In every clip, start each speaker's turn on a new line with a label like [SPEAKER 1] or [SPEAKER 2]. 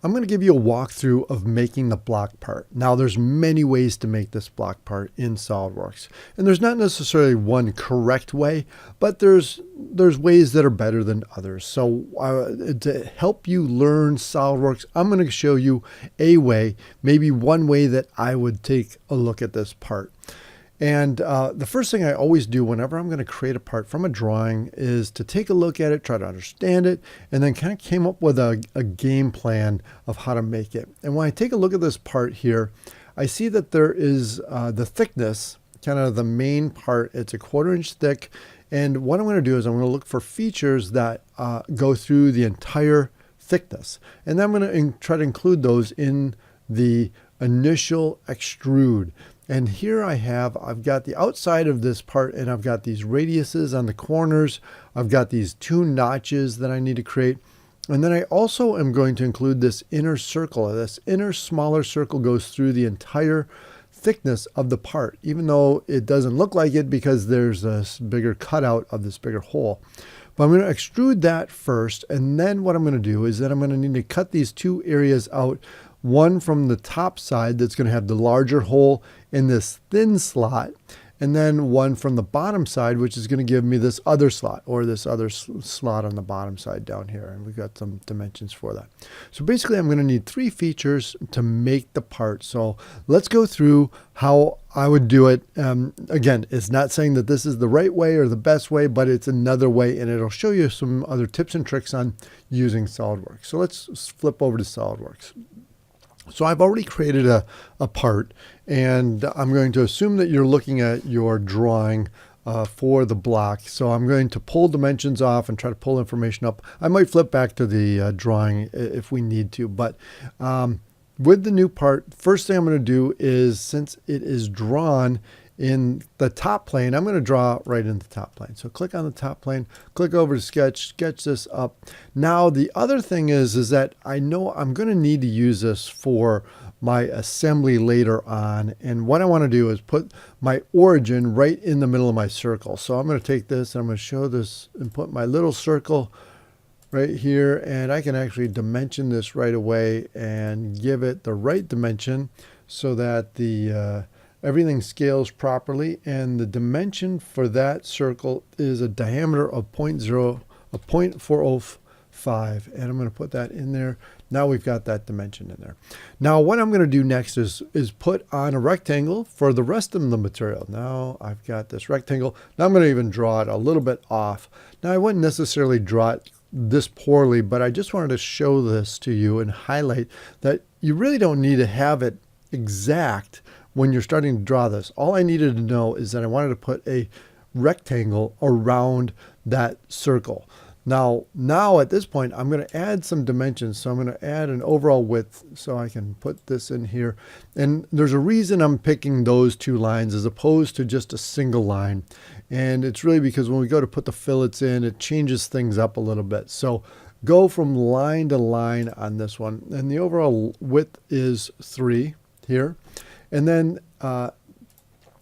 [SPEAKER 1] I'm going to give you a walkthrough of making the block part. Now there's many ways to make this block part in SolidWorks. And there's not necessarily one correct way, but there's ways that are better than others. So to help you learn SolidWorks, I'm going to show you a way, maybe one way that I would take a look at this part. And the first thing I always do whenever I'm going to create a part from a drawing is to take a look at it, try to understand it, and then kind of came up with a game plan of how to make it. And when I take a look at this part here, I see that there is the thickness, kind of the main part. It's a 1/4 inch thick. And what I'm going to do is I'm going to look for features that go through the entire thickness. And then I'm going to try to include those in the initial extrude. And here I've got the outside of this part, and I've got these radiuses on the corners. I've got these 2 notches that I need to create. And then I also am going to include this inner circle. This inner smaller circle goes through the entire thickness of the part, even though it doesn't look like it because there's this bigger cutout of this bigger hole. But I'm going to extrude that first, and then what I'm going to do is that I'm going to need to cut these 2 areas out. One from the top side that's going to have the larger hole in this thin slot, and then one from the bottom side, which is going to give me this other slot, or this other slot on the bottom side down here. And we've got some dimensions for that. So basically I'm going to need 3 features to make the part. So let's go through how I would do it. Again, it's not saying that this is the right way or the best way, but it's another way, and it'll show you some other tips and tricks on using SolidWorks. So let's flip over to SolidWorks. So I've already created a part, and I'm going to assume that you're looking at your drawing for the block. So I'm going to pull dimensions off and try to pull information up. I might flip back to the drawing if we need to, but with the new part, first thing I'm going to do is, since it is drawn in the top plane, I'm going to draw right in the top plane. So click on the top plane, click over to sketch this up. Now the other thing is that I know I'm going to need to use this for my assembly later on. And what I want to do is put my origin right in the middle of my circle. So I'm going to take this, and I'm going to show this and put my little circle right here. And I can actually dimension this right away and give it the right dimension so that the everything scales properly, and the dimension for that circle is a diameter of 0.405, and I'm going to put that in there. Now we've got that dimension in there. Now what I'm going to do next is put on a rectangle for the rest of the material. Now I've got this rectangle. Now I'm going to even draw it a little bit off. Now I wouldn't necessarily draw it this poorly, but I just wanted to show this to you and highlight that you really don't need to have it exact when you're starting to draw this. All I needed to know is that I wanted to put a rectangle around that circle. Now at this point, I'm going to add some dimensions. So I'm going to add an overall width so I can put this in here. And there's a reason I'm picking those 2 lines as opposed to just a single line. And it's really because when we go to put the fillets in, it changes things up a little bit. So go from line to line on this one. And the overall width is 3 here. And then I'm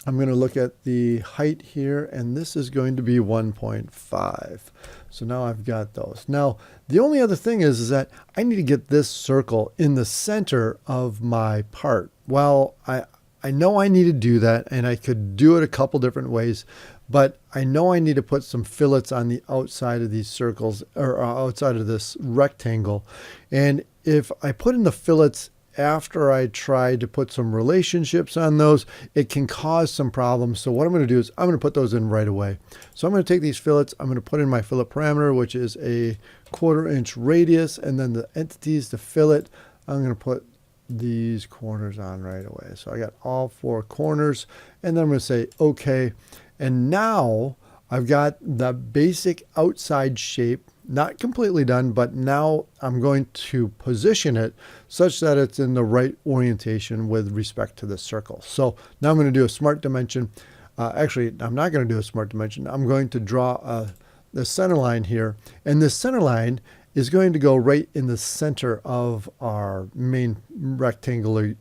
[SPEAKER 1] going to look at the height here, and this is going to be 1.5. So now I've got those. Now, the only other thing is that I need to get this circle in the center of my part. Well, I know I need to do that, and I could do it a couple different ways, but I know I need to put some fillets on the outside of these circles, or outside of this rectangle. And if I put in the fillets after I try to put some relationships on those, it can cause some problems. So what I'm going to do is I'm going to put those in right away. So I'm going to take these fillets, I'm going to put in my fillet parameter, which is a 1/4 inch radius, and then the entities to fillet, I'm going to put these corners on right away. So I got all 4 corners, and then I'm going to say okay. And now I've got the basic outside shape, not completely done, but now I'm going to position it such that it's in the right orientation with respect to the circle. So now I'm going to do a smart dimension. Actually, I'm not going to do a smart dimension. I'm going to draw the center line here, and this center line is going to go right in the center of our main rectangular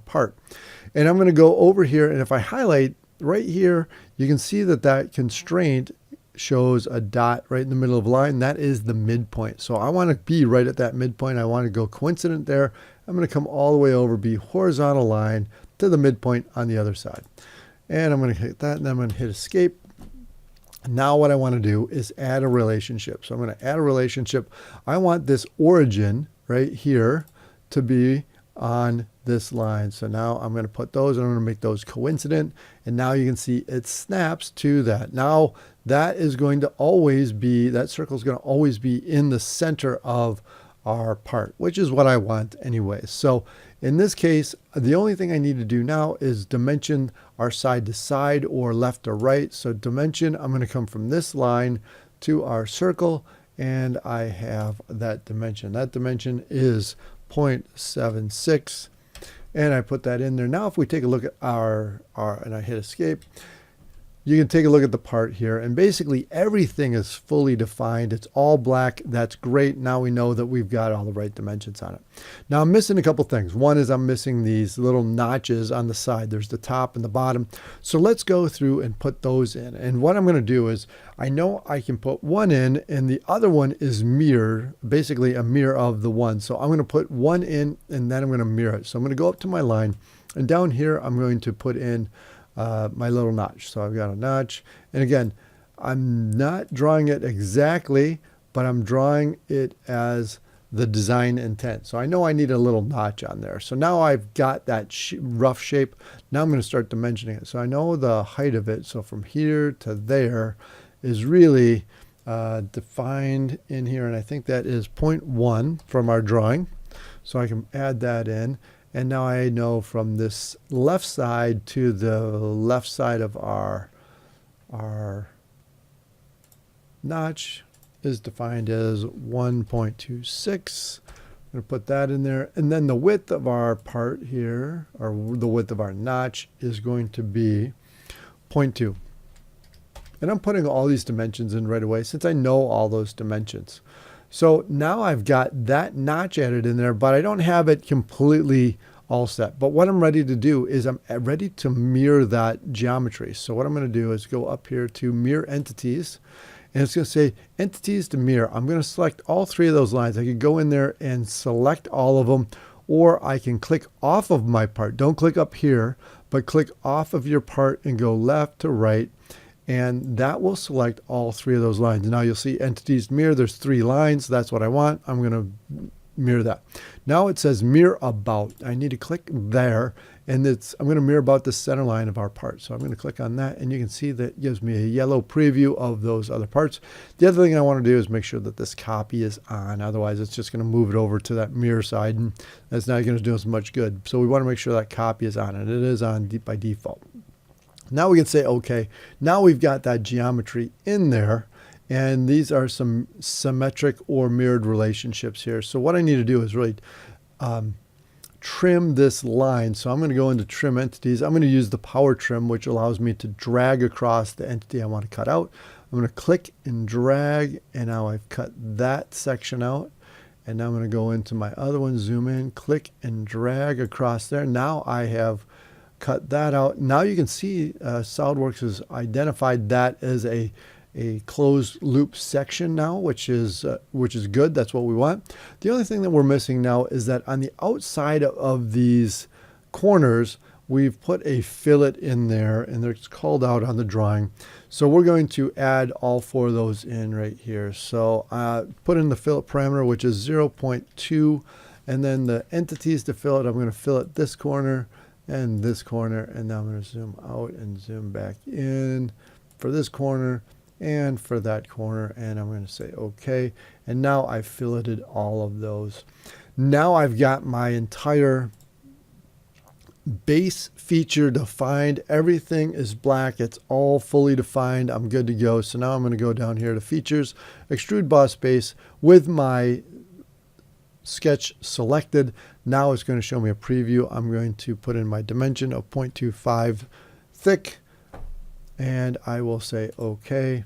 [SPEAKER 1] part. And I'm going to go over here, and if I highlight right here, you can see that that constraint shows a dot right in the middle of the line. That is the midpoint. So I want to be right at that midpoint. I want to go coincident there. I'm going to come all the way over, be horizontal line to the midpoint on the other side. And I'm going to hit that, and then I'm going to hit escape. Now what I want to do is add a relationship. So I'm going to add a relationship. I want this origin right here to be on this line. So now I'm going to put those, and I'm going to make those coincident. And now you can see it snaps to that. Now that is going to always be, that circle is going to always be in the center of our part, which is what I want anyway. So in this case, the only thing I need to do now is dimension our side to side or left to right. So dimension, I'm going to come from this line to our circle, and I have that dimension. That dimension is 0.76, and I put that in there. Now if we take a look at our and I hit escape, you can take a look at the part here, and basically everything is fully defined. It's all black. That's great. Now we know that we've got all the right dimensions on it. Now I'm missing a couple things. One is I'm missing these little notches on the side. There's the top and the bottom. So let's go through and put those in. And what I'm going to do is, I know I can put one in, and the other one is mirror, basically a mirror of the one. So I'm going to put one in, and then I'm going to mirror it. So I'm going to go up to my line, and down here I'm going to put in my little notch. So I've got a notch, and again, I'm not drawing it exactly, but I'm drawing it as the design intent. So I know I need a little notch on there. So now I've got that rough shape. Now I'm going to start dimensioning it. So I know the height of it. So from here to there is really defined in here, and I think that is 0.1 from our drawing. So I can add that in. And now I know from this left side to the left side of our notch is defined as 1.26. I'm going to put that in there. And then the width of our part here, or the width of our notch, is going to be 0.2. And I'm putting all these dimensions in right away since I know all those dimensions. So now I've got that notch added in there, but I don't have it completely all set. But what I'm ready to do is I'm ready to mirror that geometry. So what I'm going to do is go up here to mirror entities, and it's going to say entities to mirror. I'm going to select all three of those lines. I could go in there and select all of them, or I can click off of my part. Don't click up here, but click off of your part and go left to right. And that will select all three of those lines. Now you'll see entities mirror. There's 3 lines. That's what I want. I'm going to mirror that. Now it says mirror about. I need to click there, and I'm going to mirror about the center line of our part. So I'm going to click on that, and you can see that gives me a yellow preview of those other parts. The other thing I want to do is make sure that this copy is on. Otherwise, it's just going to move it over to that mirror side, and that's not going to do us much good. So we want to make sure that copy is on, and it is on by default. Now we can say OK. Now we've got that geometry in there, and these are some symmetric or mirrored relationships here. So what I need to do is really trim this line. So I'm going to go into trim entities. I'm going to use the power trim, which allows me to drag across the entity I want to cut out. I'm going to click and drag, and now I've cut that section out. And now I'm going to go into my other one, zoom in, click and drag across there. Now I have cut that out. Now you can see SolidWorks has identified that as a closed loop section now, which is good. That's what we want. The only thing that we're missing now is that on the outside of these corners, we've put a fillet in there, and it's called out on the drawing. So we're going to add all 4 of those in right here. So put in the fillet parameter, which is 0.2, and then the entities to fillet, I'm going to fillet this corner and this corner, and now I'm going to zoom out and zoom back in for this corner and for that corner, and I'm going to say OK. And now I've filleted all of those. Now I've got my entire base feature defined. Everything is black. It's all fully defined. I'm good to go. So now I'm going to go down here to features, extrude boss base with my sketch selected. Now it's going to show me a preview. I'm going to put in my dimension of 0.25 thick, and I will say OK.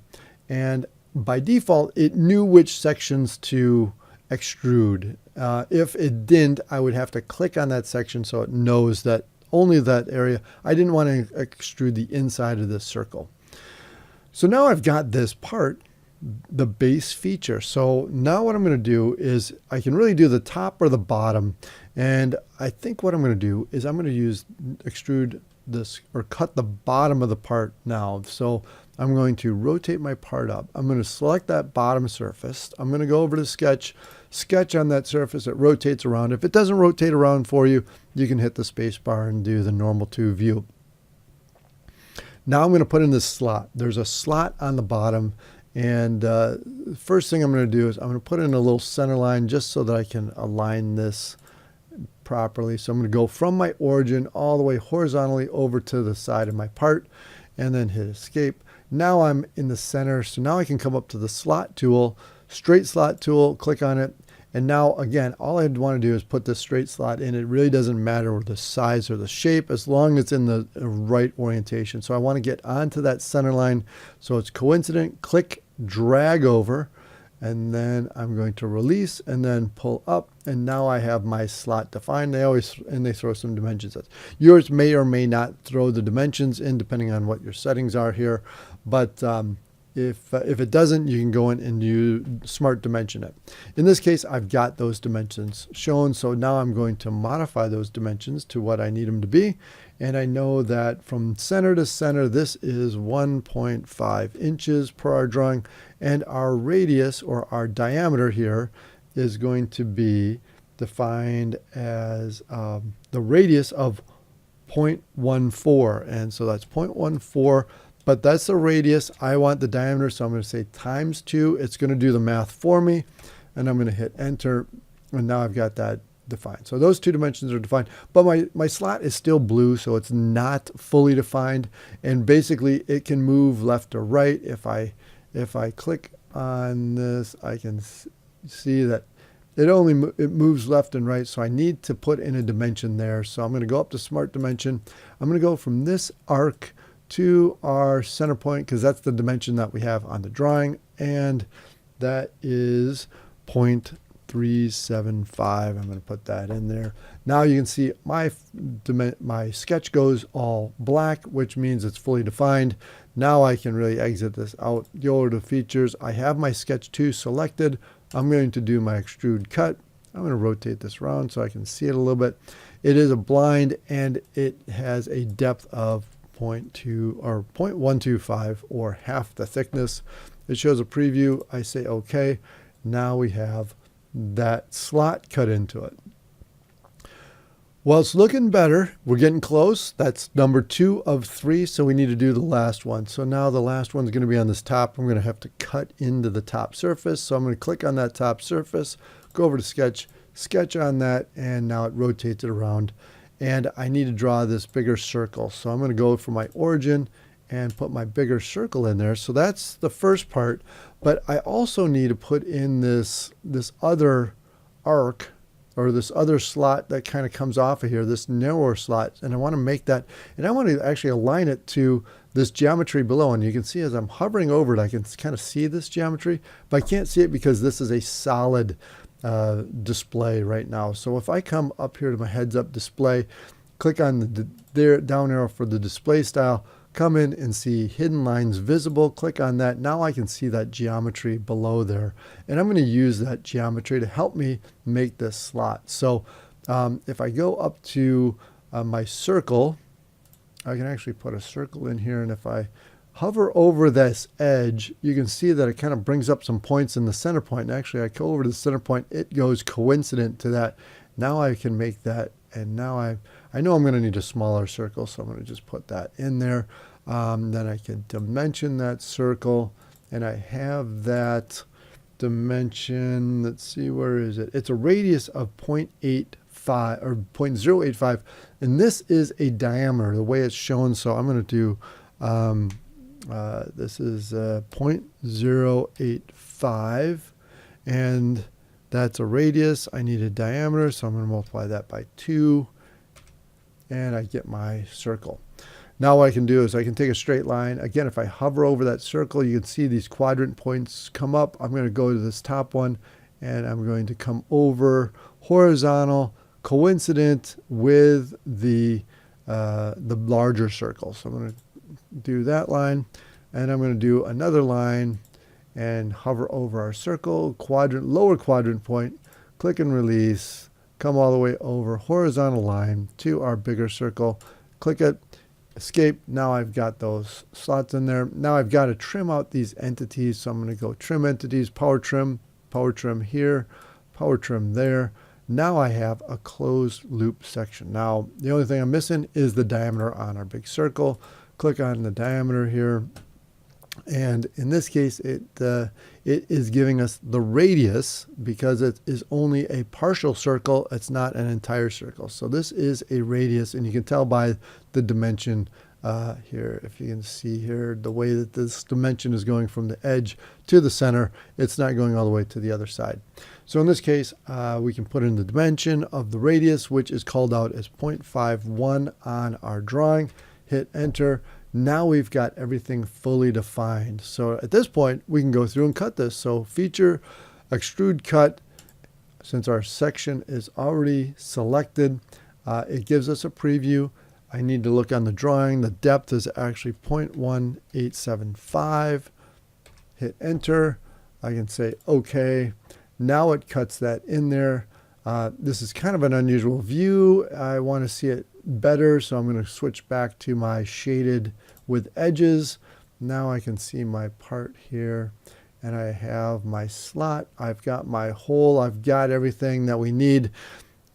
[SPEAKER 1] And by default, it knew which sections to extrude. If it didn't, I would have to click on that section so it knows that only that area. I didn't want to extrude the inside of this circle. So now I've got this part, the base feature. So now what I'm going to do is I can really do the top or the bottom. And I think what I'm going to do is I'm going to use extrude this or cut the bottom of the part now. So I'm going to rotate my part up. I'm going to select that bottom surface. I'm going to go over to sketch on that surface. It rotates around. If it doesn't rotate around for you, you can hit the space bar and do the normal to view. Now I'm going to put in this slot. There's a slot on the bottom, and first thing I'm going to do is I'm going to put in a little center line just so that I can align this properly. So I'm going to go from my origin all the way horizontally over to the side of my part and then hit escape. Now I'm in the center, so now I can come up to the slot tool, straight slot tool, click on it. And now, again, all I'd want to do is put this straight slot in. It really doesn't matter the size or the shape as long as it's in the right orientation. So I want to get onto that center line so it's coincident. Click, drag over, and then I'm going to release and then pull up. And now I have my slot defined. They throw some dimensions in. Yours may or may not throw the dimensions in depending on what your settings are here. But if it doesn't, you can go in and you smart dimension it. In this case, I've got those dimensions shown. So now I'm going to modify those dimensions to what I need them to be. And I know that from center to center, this is 1.5 inches per our drawing. And our radius or our diameter here is going to be defined as the radius of 0.14. And so that's 0.14. But that's the radius. I want the diameter, so I'm going to say times 2. It's going to do the math for me, and I'm going to hit enter, and now I've got that defined. So those two dimensions are defined, but my slot is still blue, so it's not fully defined, and basically it can move left or right. If I click on this, I can see that it moves left and right, so I need to put in a dimension there. So I'm going to go up to Smart Dimension. I'm going to go from this arc to our center point because that's the dimension that we have on the drawing, and that is 0.375. I'm going to put that in there. Now you can see my sketch goes all black, which means it's fully defined. Now I can really exit this out, go over to features. I have my sketch 2 selected. I'm going to do my extrude cut. I'm going to rotate this around so I can see it a little bit. It is a blind and it has a depth of 0.2 or 0.125 or half the thickness. It shows a preview. I say okay. Now we have that slot cut into it. Well, it's looking better. We're getting close. That's number 2 of 3, so we need to do the last one. So now the last one's going to be on this top. I'm going to have to cut into the top surface. So I'm going to click on that top surface, go over to sketch on that, and now it rotates it around. And I need to draw this bigger circle. So I'm going to go for my origin and put my bigger circle in there. So that's the first part. But I also need to put in this other arc or this other slot that kind of comes off of here, this narrower slot. And I want to make that, and I want to actually align it to this geometry below. And you can see as I'm hovering over it, I can kind of see this geometry, but I can't see it because this is a solid display right now. So if I come up here to my heads up display, click on the down arrow for the display style, come in and see hidden lines visible, click on that. Now I can see that geometry below there, and I'm going to use that geometry to help me make this slot. So if I go up to my circle, I can actually put a circle in here, and if I hover over this edge, you can see that it kind of brings up some points in the center point. And actually, I go over to the center point, it goes coincident to that. Now I can make that, and now I know I'm going to need a smaller circle, so I'm going to just put that in there. Then I can dimension that circle, and I have that dimension. Let's see, where is it? It's a radius of 0.85 or 0.085, and this is a diameter, the way it's shown. So I'm going to do this is 0.085, and that's a radius. I need a diameter, so I'm going to multiply that by 2, and I get my circle. Now what I can do is I can take a straight line. Again, if I hover over that circle, you can see these quadrant points come up. I'm going to go to this top one, and I'm going to come over horizontal, coincident with the larger circle. So I'm going to do that line. And I'm going to do another line and hover over our circle, quadrant, lower quadrant point, click and release, come all the way over horizontal line to our bigger circle, click it, escape. Now I've got those slots in there. Now I've got to trim out these entities. So I'm going to go trim entities, power trim here, power trim there. Now I have a closed loop section. Now the only thing I'm missing is the diameter on our big circle. Click on the diameter here. And in this case, it is giving us the radius because it is only a partial circle. It's not an entire circle. So this is a radius, and you can tell by the dimension here. If you can see here, the way that this dimension is going from the edge to the center, it's not going all the way to the other side. So in this case, we can put in the dimension of the radius, which is called out as 0.51 on our drawing. Hit enter. Now we've got everything fully defined. So at this point, we can go through and cut this. So feature, extrude cut, since our section is already selected, it gives us a preview. I need to look on the drawing. The depth is actually 0.1875. Hit enter. I can say OK. Now it cuts that in there. This is kind of an unusual view. I want to see it better, so I'm going to switch back to my shaded with edges. Now I can see my part here, and I have my slot. I've got my hole. I've got everything that we need.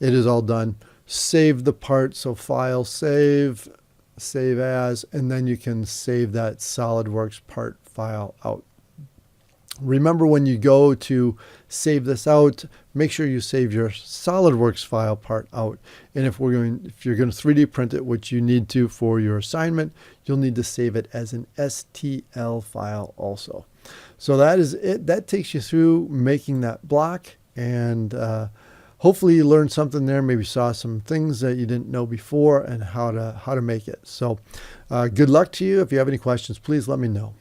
[SPEAKER 1] It is all done. Save the part, so file, save as, and then you can save that SolidWorks part file out. Remember, when you go to save this out, make sure you save your SolidWorks file part out. And if you're going to 3D print it, which you need to for your assignment, you'll need to save it as an STL file also. So that is it. That takes you through making that block, and hopefully you learned something there. Maybe saw some things that you didn't know before and how to make it. So good luck to you. If you have any questions, please let me know.